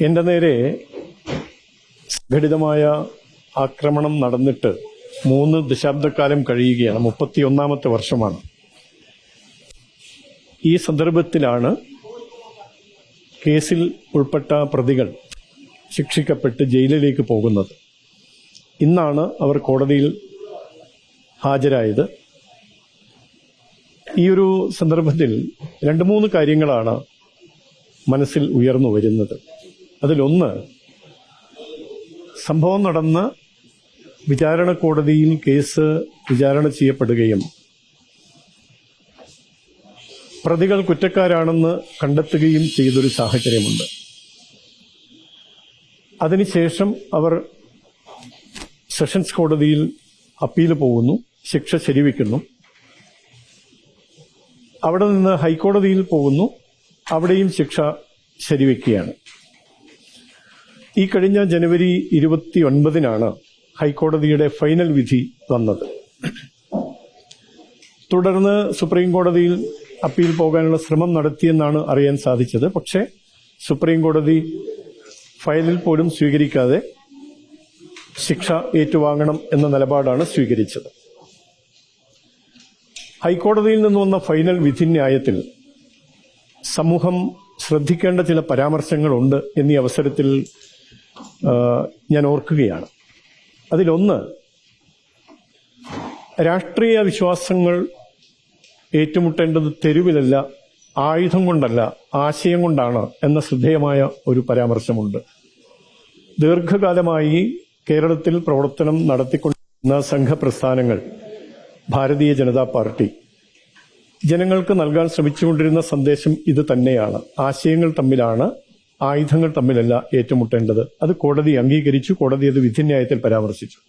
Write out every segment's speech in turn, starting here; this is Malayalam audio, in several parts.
എൻ്റെ നേരെ ഘടിതമായ ആക്രമണം നടന്നിട്ട് 3 ദശാബ്ദക്കാലം കഴിയുകയാണ്. 31ാമത്തെ വർഷമാണ്. ഈ സന്ദർഭത്തിലാണ് കേസിൽ ഉൾപ്പെട്ട പ്രതികൾ ശിക്ഷിക്കപ്പെട്ട് ജയിലിലേക്ക് പോകുന്നത്. ഇന്നാണ് അവർ കോടതിയിൽ ഹാജരായത്. ഈ ഒരു സന്ദർഭത്തിൽ 2-3 കാര്യങ്ങളാണ് മനസ്സിൽ ഉയർന്നു വരുന്നത്. അതിലൊന്ന്, സംഭവം നടന്ന് വിചാരണ കോടതിയിൽ കേസ് വിചാരണ ചെയ്യപ്പെടുകയും പ്രതികൾ കുറ്റക്കാരാണെന്ന് കണ്ടെത്തുകയും ചെയ്തൊരു സാഹചര്യമുണ്ട്. അതിനുശേഷം അവർ സെഷൻസ് കോടതിയിൽ അപ്പീൽ പോകുന്നു, ശിക്ഷ ശരിവെക്കുന്നു. അവിടെ നിന്ന് ഹൈക്കോടതിയിൽ പോകുന്നു, അവിടെയും ശിക്ഷ ശരിവെക്കുകയാണ്. ഈ കഴിഞ്ഞ ജനുവരി 29-നാണ് ഹൈക്കോടതിയുടെ ഫൈനൽ വിധി വന്നത്. തുടർന്ന് സുപ്രീം കോടതിയിൽ അപ്പീൽ പോകാനുള്ള ശ്രമം നടത്തിയെന്നാണ് അറിയാൻ സാധിച്ചത്. പക്ഷേ സുപ്രീം കോടതി ഫയലിൽ പോലും സ്വീകരിക്കാതെ ശിക്ഷ ഏറ്റുവാങ്ങണം എന്ന നിലപാടാണ് സ്വീകരിച്ചത്. ഹൈക്കോടതിയിൽ നിന്ന് വന്ന ഫൈനൽ വിധിന്യായത്തിൽ സമൂഹം ശ്രദ്ധിക്കേണ്ട ചില പരാമർശങ്ങളുണ്ട് എന്നീ അവസരത്തിൽ ഞാൻ ഓർക്കുകയാണ്. അതിലൊന്ന്, രാഷ്ട്രീയ വിശ്വാസങ്ങൾ ഏറ്റുമുട്ടേണ്ടത് തെരുവിലല്ല, ആയുധം കൊണ്ടല്ല, ആശയം കൊണ്ടാണ് എന്ന ശ്രദ്ധേയമായ ഒരു പരാമർശമുണ്ട്. ദീർഘകാലമായി കേരളത്തിൽ പ്രവർത്തനം നടത്തിക്കൊണ്ടിരുന്ന സംഘപ്രസ്ഥാനങ്ങൾ, ഭാരതീയ ജനതാ പാർട്ടി ജനങ്ങൾക്ക് നൽകാൻ ശ്രമിച്ചുകൊണ്ടിരുന്ന സന്ദേശം ഇത് തന്നെയാണ്. ആശയങ്ങൾ തമ്മിലാണ്, ആയുധങ്ങൾ തമ്മിലല്ല ഏറ്റുമുട്ടേണ്ടത്. അത് കോടതി അംഗീകരിച്ചു. കോടതി അത് വിധിന്യായത്തിൽ പരാമർശിച്ചു.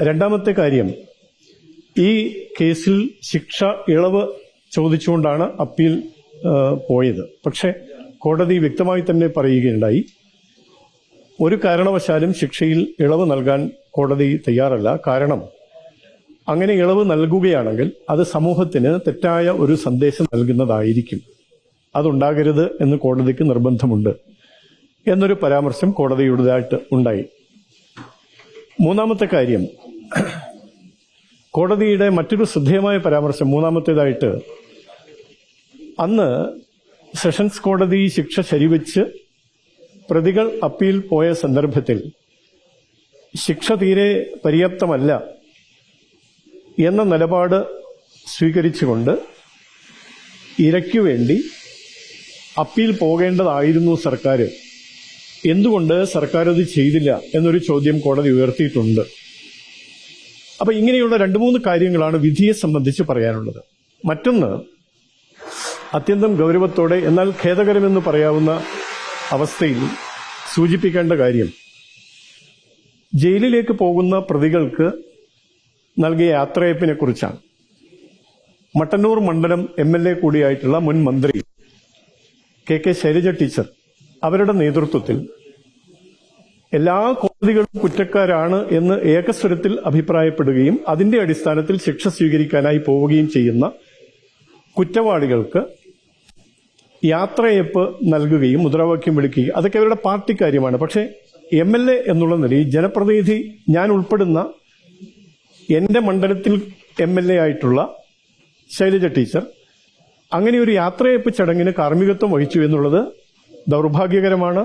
രണ്ടാമത്തെ കാര്യം, ഈ കേസിൽ ശിക്ഷ ഇളവ് ചോദിച്ചുകൊണ്ടാണ് അപ്പീൽ പോയത്. പക്ഷെ കോടതി വ്യക്തമായി തന്നെ പറയുകയുണ്ടായി, ഒരു കാരണവശാലും ശിക്ഷയിൽ ഇളവ് നൽകാൻ കോടതി തയ്യാറല്ല. കാരണം അങ്ങനെ ഇളവ് നൽകുകയാണെങ്കിൽ അത് സമൂഹത്തിന് തെറ്റായ ഒരു സന്ദേശം നൽകുന്നതായിരിക്കും. അതുണ്ടാകരുത് എന്ന് കോടതിക്ക് നിർബന്ധമുണ്ട് എന്നൊരു പരാമർശം കോടതിയുടേതായിട്ട് ഉണ്ടായി. മൂന്നാമത്തെ കാര്യം, കോടതിയുടെ മറ്റൊരു ശ്രദ്ധേയമായ പരാമർശം മൂന്നാമത്തേതായിട്ട്, അന്ന് സെഷൻസ് കോടതി ശിക്ഷ ശരിവെച്ച് പ്രതികൾ അപ്പീൽ പോയ സന്ദർഭത്തിൽ ശിക്ഷ തീരെ പര്യാപ്തമല്ല എന്ന നിലപാട് സ്വീകരിച്ചുകൊണ്ട് ഇരയ്ക്കു വേണ്ടി അപ്പീൽ പോകേണ്ടതായിരുന്നു സർക്കാർ. എന്തുകൊണ്ട് സർക്കാർ അത് ചെയ്തില്ല എന്നൊരു ചോദ്യം കോടതി ഉയർത്തിയിട്ടുണ്ട്. അപ്പൊ ഇങ്ങനെയുള്ള 2-3 കാര്യങ്ങളാണ് വിധിയെ സംബന്ധിച്ച് പറയാനുള്ളത്. മറ്റൊന്ന്, അത്യന്തം ഗൗരവത്തോടെ എന്നാൽ ഖേദകരമെന്ന് പറയാവുന്ന അവസ്ഥയിൽ സൂചിപ്പിക്കേണ്ട കാര്യം, ജയിലിലേക്ക് പോകുന്ന പ്രതികൾക്ക് നൽകിയ യാത്രയപ്പിനെ കുറിച്ചാണ്. മട്ടന്നൂർ മണ്ഡലം MLA കൂടിയായിട്ടുള്ള മുൻ മന്ത്രി KK ശൈലജ ടീച്ചർ, അവരുടെ നേതൃത്വത്തിൽ എല്ലാ കോടതികളും കുറ്റക്കാരാണ് എന്ന് ഏകസ്വരത്തിൽ അഭിപ്രായപ്പെടുകയും അതിന്റെ അടിസ്ഥാനത്തിൽ ശിക്ഷ സ്വീകരിക്കാനായി പോവുകയും ചെയ്യുന്ന കുറ്റവാളികൾക്ക് യാത്രയപ്പ് നൽകുകയും മുദ്രാവാക്യം വിളിക്കുകയും അതൊക്കെ അവരുടെ പാർട്ടി കാര്യമാണ്. പക്ഷേ MLA എന്നുള്ള നിലയിൽ ജനപ്രതിനിധി ഞാൻ ഉൾപ്പെടുന്ന എന്റെ മണ്ഡലത്തിൽ MLA ആയിട്ടുള്ള ശൈലജ ടീച്ചർ അങ്ങനെ ഒരു യാത്രയപ്പ് ചടങ്ങിന് കാർമ്മികത്വം വഹിച്ചു എന്നുള്ളത് ദൗർഭാഗ്യകരമാണ്.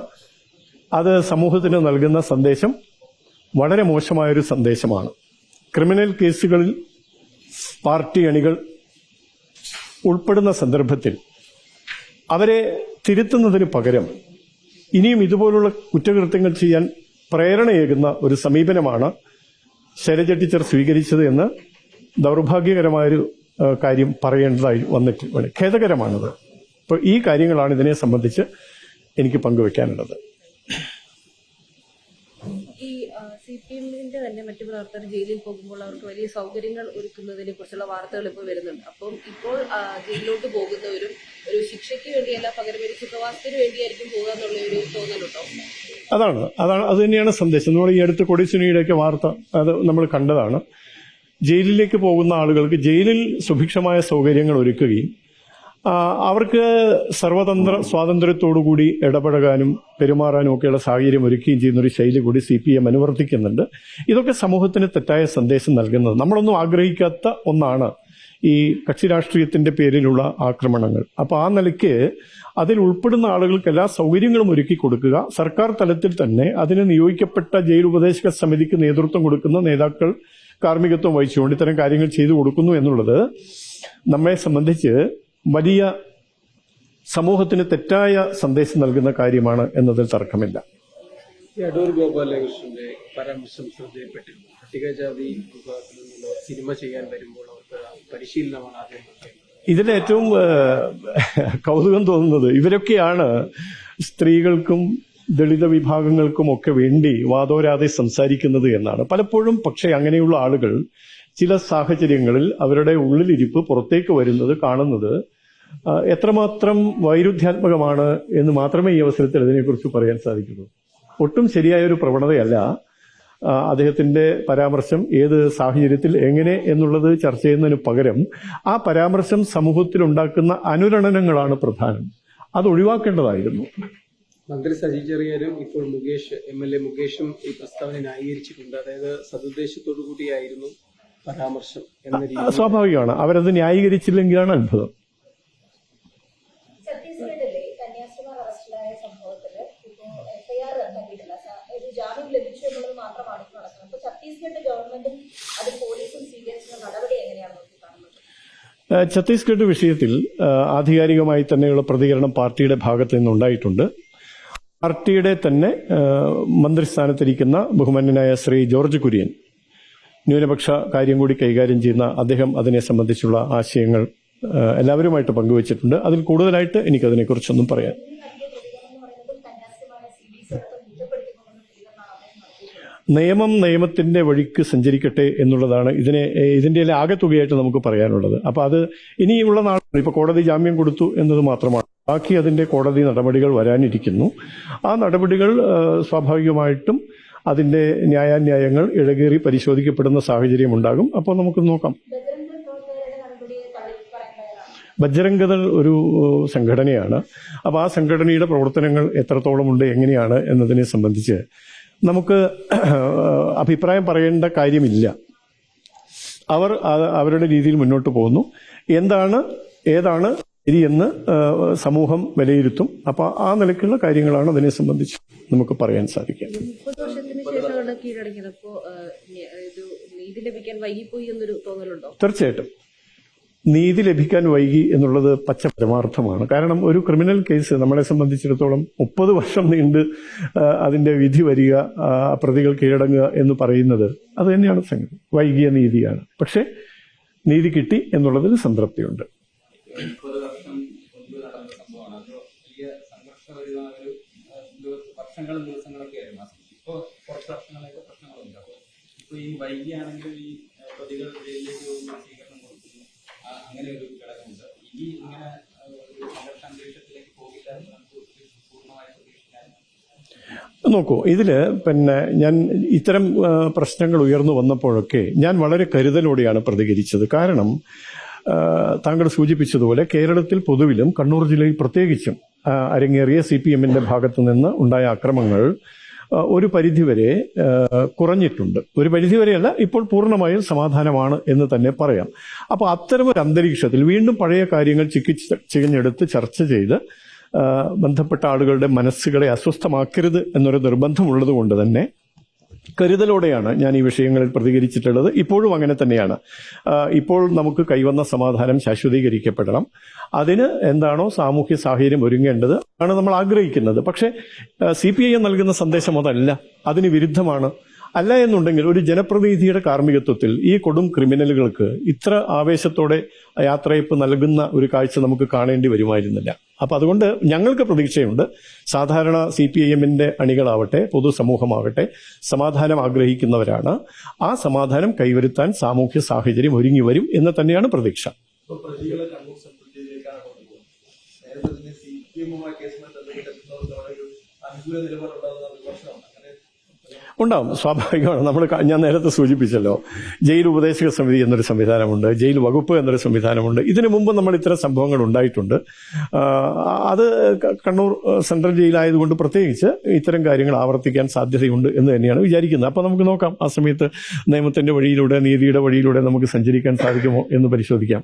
അത് സമൂഹത്തിന് നൽകുന്ന സന്ദേശം വളരെ മോശമായൊരു സന്ദേശമാണ്. ക്രിമിനൽ കേസുകളിൽ പാർട്ടി അണികൾ ഉൾപ്പെടുന്ന സന്ദർഭത്തിൽ അവരെ തിരുത്തുന്നതിന് പകരം ഇനിയും ഇതുപോലുള്ള കുറ്റകൃത്യങ്ങൾ ചെയ്യാൻ പ്രേരണയേകുന്ന ഒരു സമീപനമാണ് ശൈലജ ടീച്ചർ സ്വീകരിച്ചത് എന്ന് ദൗർഭാഗ്യകരമായൊരു കാര്യം പറയേണ്ടതായി വന്നിട്ട് ഖേദകരമാണത്. അപ്പോൾ ഈ കാര്യങ്ങളാണ് ഇതിനെ സംബന്ധിച്ച് എനിക്ക് പങ്കുവെക്കാനുള്ളത്. ഈ CPM-ന്റെ തന്നെ മറ്റു പ്രവർത്തകർ ജയിലിൽ പോകുമ്പോൾ അവർക്ക് വലിയ സൗകര്യങ്ങൾ ഒരുക്കുന്നതിനെ കുറിച്ചുള്ള വാർത്തകൾ ഇപ്പോൾ വരുന്നുണ്ട്. അപ്പം ഇപ്പോൾ ജയിലിലോട്ട് പോകുന്നവരും ഒരു ശിക്ഷയ്ക്ക് വേണ്ടിയല്ല, പകരം ഒരു സുഖവാസത്തിന് വേണ്ടിയായിരിക്കും പോകുക എന്നുള്ള ഒരു തോന്നലുണ്ടോ? അത് തന്നെയാണ് സന്ദേശം. നമ്മൾ ഈ അടുത്ത് കൊടിസുനിയുടെയൊക്കെ വാർത്ത അത് നമ്മൾ കണ്ടതാണ്. ജയിലിലേക്ക് പോകുന്ന ആളുകൾക്ക് ജയിലിൽ സുഭിക്ഷമായ സൗകര്യങ്ങൾ ഒരുക്കുകയും അവർക്ക് സർവതന്ത്ര സ്വാതന്ത്ര്യത്തോടുകൂടി ഇടപഴകാനും പെരുമാറാനും ഒക്കെയുള്ള സാഹചര്യം ഒരുക്കുകയും ചെയ്യുന്ന ഒരു ശൈലി കൂടി CPM അനുവർത്തിക്കുന്നുണ്ട്. ഇതൊക്കെ സമൂഹത്തിന് തെറ്റായ സന്ദേശം നൽകുന്നത്. നമ്മളൊന്നും ആഗ്രഹിക്കാത്ത ഒന്നാണ് ഈ കക്ഷി രാഷ്ട്രീയത്തിന്റെ പേരിലുള്ള ആക്രമണങ്ങൾ. അപ്പോൾ ആ നിലയ്ക്ക് അതിൽ ഉൾപ്പെടുന്ന ആളുകൾക്ക് എല്ലാ സൗകര്യങ്ങളും ഒരുക്കി കൊടുക്കുക, സർക്കാർ തലത്തിൽ തന്നെ അതിന് നിയോഗിക്കപ്പെട്ട ജയിൽ ഉപദേശക സമിതിക്ക് നേതൃത്വം കൊടുക്കുന്ന നേതാക്കൾ കാർമ്മികത്വം വഹിച്ചുകൊണ്ട് ഇത്തരം കാര്യങ്ങൾ ചെയ്തു കൊടുക്കുന്നു എന്നുള്ളത് നമ്മെ സംബന്ധിച്ച് വലിയ സമൂഹത്തിന് തെറ്റായ സന്ദേശം നൽകുന്ന കാര്യമാണ് എന്നതിൽ തർക്കമില്ല. അടൂർ ഗോപാലകൃഷ്ണന്റെ പരാമർശം ശ്രദ്ധയിൽപ്പെട്ടിരുന്നു. പട്ടികജാതി വിഭാഗത്തിൽ നിന്നുള്ള സിനിമ ചെയ്യാൻ വരുമ്പോൾ അവർക്ക് പരിശീലനമാണ് ആദ്യം നൽകേണ്ടത്. ഇതിലേറ്റവും കൗതുകം തോന്നുന്നത് ഇവരൊക്കെയാണ് സ്ത്രീകൾക്കും ദളിത വിഭാഗങ്ങൾക്കും ഒക്കെ വേണ്ടി വാദോരാതെ സംസാരിക്കുന്നത് എന്നാണ്. പലപ്പോഴും പക്ഷേ അങ്ങനെയുള്ള ആളുകൾ ചില സാഹചര്യങ്ങളിൽ അവരുടെ ഉള്ളിലിരിപ്പ് പുറത്തേക്ക് വരുന്നത് കാണുന്നത് എത്രമാത്രം വൈരുദ്ധ്യാത്മകമാണ് എന്ന് മാത്രമേ ഈ അവസരത്തിൽ അതിനെക്കുറിച്ച് പറയാൻ സാധിക്കുള്ളൂ. ഒട്ടും ശരിയായ ഒരു പ്രവണതയല്ല അദ്ദേഹത്തിന്റെ പരാമർശം. ഏത് സാഹചര്യത്തിൽ എങ്ങനെ എന്നുള്ളത് ചർച്ച ചെയ്യുന്നതിന് പകരം ആ പരാമർശം സമൂഹത്തിൽ ഉണ്ടാക്കുന്ന അനുരണനങ്ങളാണ് പ്രധാനം. അത് ഒഴിവാക്കേണ്ടതായിരുന്നു. മന്ത്രി സജി ചെറിയാനും ഇപ്പോൾ MLA മുകേഷും ഈ പ്രസ്താവന ന്യായീകരിച്ചിട്ടുണ്ട്. അതായത് സതുദ്ദേശത്തോടു കൂടിയായിരുന്നു പരാമർശം എന്ന രീതി. സ്വാഭാവികമാണ്. അവരത് ന്യായീകരിച്ചില്ലെങ്കിലാണ് അത്ഭുതം. ഛത്തീസ്ഗഡിലെ കന്യാസ്ത്രീമാർ അറസ്റ്റിലായ സംഭവത്തിൽ ഇപ്പോൾ FIR നൽകിയിട്ടില്ല. ഒരു ജാമ്യം ലഭിച്ചു എന്നുള്ളത് മാത്രമാണ് ഇപ്പോൾ നടക്കുന്നത്. അപ്പോൾ ഛത്തീസ്ഗഡ് ഗവൺമെന്റും അത് പോലീസും സ്വീകരിക്കുന്ന നടപടി എങ്ങനെയാണ് നോക്കി കാണുന്നത്? ഛത്തീസ്ഗഡ് വിഷയത്തിൽ ആധികാരികമായി തന്നെയുള്ള പ്രതികരണം പാർട്ടിയുടെ ഭാഗത്ത് നിന്നുണ്ടായിട്ടുണ്ട്. പാർട്ടിയുടെ തന്നെ മന്ത്രിസ്ഥാനത്തിരിക്കുന്ന ബഹുമാന്യനായ ശ്രീ ജോർജ് കുര്യൻ, ന്യൂനപക്ഷ കാര്യം കൂടി കൈകാര്യം ചെയ്യുന്ന അദ്ദേഹം അതിനെ സംബന്ധിച്ചുള്ള ആശയങ്ങൾ എല്ലാവരുമായിട്ട് പങ്കുവച്ചിട്ടുണ്ട്. അതിൽ കൂടുതലായിട്ട് എനിക്കതിനെക്കുറിച്ചൊന്നും പറയാൻ. നിയമത്തിന്റെ വഴിക്ക് സഞ്ചരിക്കട്ടെ എന്നുള്ളതാണ് ഇതിന്റെ ആകെത്തുകയായിട്ട് നമുക്ക് പറയാനുള്ളത്. അപ്പൊ അത് ഇനിയുള്ള നാളുകൾ ഇപ്പൊ കോടതി ജാമ്യം കൊടുത്തു എന്നത് മാത്രമാണ്. ബാക്കി അതിന്റെ കോടതി നടപടികൾ വരാനിരിക്കുന്നു. ആ നടപടികൾ സ്വാഭാവികമായിട്ടും അതിന്റെ ന്യായാന്യായങ്ങൾ ഇഴകേറി പരിശോധിക്കപ്പെടുന്ന സാഹചര്യം ഉണ്ടാകും. അപ്പോൾ നമുക്ക് നോക്കാം. ബജ്രംഗദൾ ഒരു സംഘടനയാണ്. അപ്പോൾ ആ സംഘടനയുടെ പ്രവർത്തനങ്ങൾ എത്രത്തോളം ഉണ്ട്, എങ്ങനെയാണ് എന്നതിനെ സംബന്ധിച്ച് നമുക്ക് അഭിപ്രായം പറയേണ്ട കാര്യമില്ല. അവർ അവരുടെ രീതിയിൽ മുന്നോട്ട് പോകുന്നു. ഏതാണ് ശരിയെന്ന് സമൂഹം വിലയിരുത്തും. അപ്പോൾ ആ നിലയ്ക്കുള്ള കാര്യങ്ങളാണ് അതിനെ സംബന്ധിച്ച് നമുക്ക് പറയാൻ സാധിക്കുക. 30 വർഷത്തിന് ശേഷമാണ് കീഴടങ്ങിയത്. അപ്പോ ഇത് നീതി ലഭിക്കാൻ വൈകിപ്പോയി എന്നൊരു തോന്നലുണ്ടോ? തീർച്ചയായിട്ടും നീതി ലഭിക്കാൻ വൈകി എന്നുള്ളത് പച്ച പരമാർത്ഥമാണ്. കാരണം ഒരു ക്രിമിനൽ കേസ് നമ്മളെ സംബന്ധിച്ചിടത്തോളം 30 വർഷം നീണ്ട് അതിന്റെ വിധി വരിക, പ്രതികൾ കീഴടങ്ങുക എന്ന് പറയുന്നത് അത് തന്നെയാണ് സംഗതി. വൈകിയ നീതിയാണ്. പക്ഷെ നീതി കിട്ടി എന്നുള്ളതിൽ സംതൃപ്തിയുണ്ട്. 30 വർഷം മുൻപ് നടന്ന സംഭവമാണ്. അത് വലിയ സംഘർഷപരിതമായ വർഷങ്ങളും ദിവസങ്ങളൊക്കെ ആയിരുന്നു. ഇപ്പോൾ കുറച്ച് വർഷങ്ങളായിട്ട് പ്രശ്നങ്ങളുണ്ട്. അപ്പോൾ ഇപ്പോൾ ഈ വൈകിയാണെങ്കിൽ ഈ പ്രതികൾ ജയിലിലേക്ക് പോകുന്ന സ്വീകരണം കൊടുക്കുന്നു, അങ്ങനെ ഒരു ഘടകമുണ്ട്. ഇനി ഇങ്ങനെ ഒരു സംഘർഷ അന്തരീക്ഷത്തിലേക്ക് പോകില്ല എന്ന് നമുക്ക് പൂർണ്ണമായി പ്രതീക്ഷിക്കാൻ. നോക്കൂ, ഇതില് ഞാൻ ഇത്തരം പ്രശ്നങ്ങൾ ഉയർന്നു വന്നപ്പോഴൊക്കെ ഞാൻ വളരെ കരുതലോടെയാണ് പ്രതികരിച്ചത്. കാരണം താങ്കൾ സൂചിപ്പിച്ചതുപോലെ കേരളത്തിൽ പൊതുവിലും കണ്ണൂർ ജില്ലയിൽ പ്രത്യേകിച്ചും അരങ്ങേറിയ CPMന്റെ ഭാഗത്തു നിന്ന് ഉണ്ടായ അക്രമങ്ങൾ ഒരു പരിധിവരെ കുറഞ്ഞിട്ടുണ്ട്. ഒരു പരിധിവരെയല്ല, ഇപ്പോൾ പൂർണ്ണമായും സമാധാനമാണ് എന്ന് തന്നെ പറയാം. അപ്പോൾ അത്തരമൊരു അന്തരീക്ഷത്തിൽ വീണ്ടും പഴയ കാര്യങ്ങൾ ചികഞ്ഞെടുത്ത് ചർച്ച ചെയ്ത് ബന്ധപ്പെട്ട ആളുകളുടെ മനസ്സുകളെ അസ്വസ്ഥമാക്കരുത് എന്നൊരു നിർബന്ധമുള്ളത് കൊണ്ട് തന്നെ കരുതലോടെയാണ് ഞാൻ ഈ വിഷയങ്ങളിൽ പ്രതികരിച്ചിട്ടുള്ളത്. ഇപ്പോഴും അങ്ങനെ തന്നെയാണ്. ഇപ്പോൾ നമുക്ക് കൈവന്ന സമാധാനം ശാശ്വതീകരിക്കപ്പെടണം. അതിന് എന്താണോ സാമൂഹ്യ സാഹചര്യം ഒരുങ്ങേണ്ടത് ആണ് നമ്മൾ ആഗ്രഹിക്കുന്നത്. പക്ഷേ CPIM നൽകുന്ന സന്ദേശം അതല്ല, അതിന് വിരുദ്ധമാണ്. അല്ല എന്നുണ്ടെങ്കിൽ ഒരു ജനപ്രതിനിധിയുടെ കാർമ്മികത്വത്തിൽ ഈ കൊടും ക്രിമിനലുകൾക്ക് ഇത്ര ആവേശത്തോടെ യാത്രയപ്പ് നൽകുന്ന ഒരു കാഴ്ച നമുക്ക് കാണേണ്ടി വരുമായിരുന്നില്ല. അപ്പൊ അതുകൊണ്ട് ഞങ്ങൾക്ക് പ്രതീക്ഷയുണ്ട്. സാധാരണ CPIMന്റെ അണികളാവട്ടെ പൊതുസമൂഹമാവട്ടെ സമാധാനം ആഗ്രഹിക്കുന്നവരാണ്. ആ സമാധാനം കൈവരുത്താൻ സാമൂഹ്യ സാഹചര്യം ഒരുങ്ങി വരും എന്ന് തന്നെയാണ് പ്രതീക്ഷ. ഉണ്ടാവും, സ്വാഭാവികമാണ്. ഞാൻ നേരത്തെ സൂചിപ്പിച്ചല്ലോ, ജയിൽ ഉപദേശക സമിതി എന്നൊരു സംവിധാനമുണ്ട്, ജയിൽ വകുപ്പ് എന്നൊരു സംവിധാനമുണ്ട്. ഇതിനു മുമ്പ് നമ്മൾ ഇത്തരം സംഭവങ്ങൾ ഉണ്ടായിട്ടുണ്ട്. അത് കണ്ണൂർ സെൻട്രൽ ജയിലായതുകൊണ്ട് പ്രത്യേകിച്ച് ഇത്തരം കാര്യങ്ങൾ ആവർത്തിക്കാൻ സാധ്യതയുണ്ട് എന്ന് തന്നെയാണ് വിചാരിക്കുന്നത്. അപ്പോൾ നമുക്ക് നോക്കാം, ആ സമയത്ത് നിയമത്തിന്റെ വഴിയിലൂടെ, നീതിയുടെ വഴിയിലൂടെ നമുക്ക് സഞ്ചരിക്കാൻ സാധിക്കുമോ എന്ന് പരിശോധിക്കാം.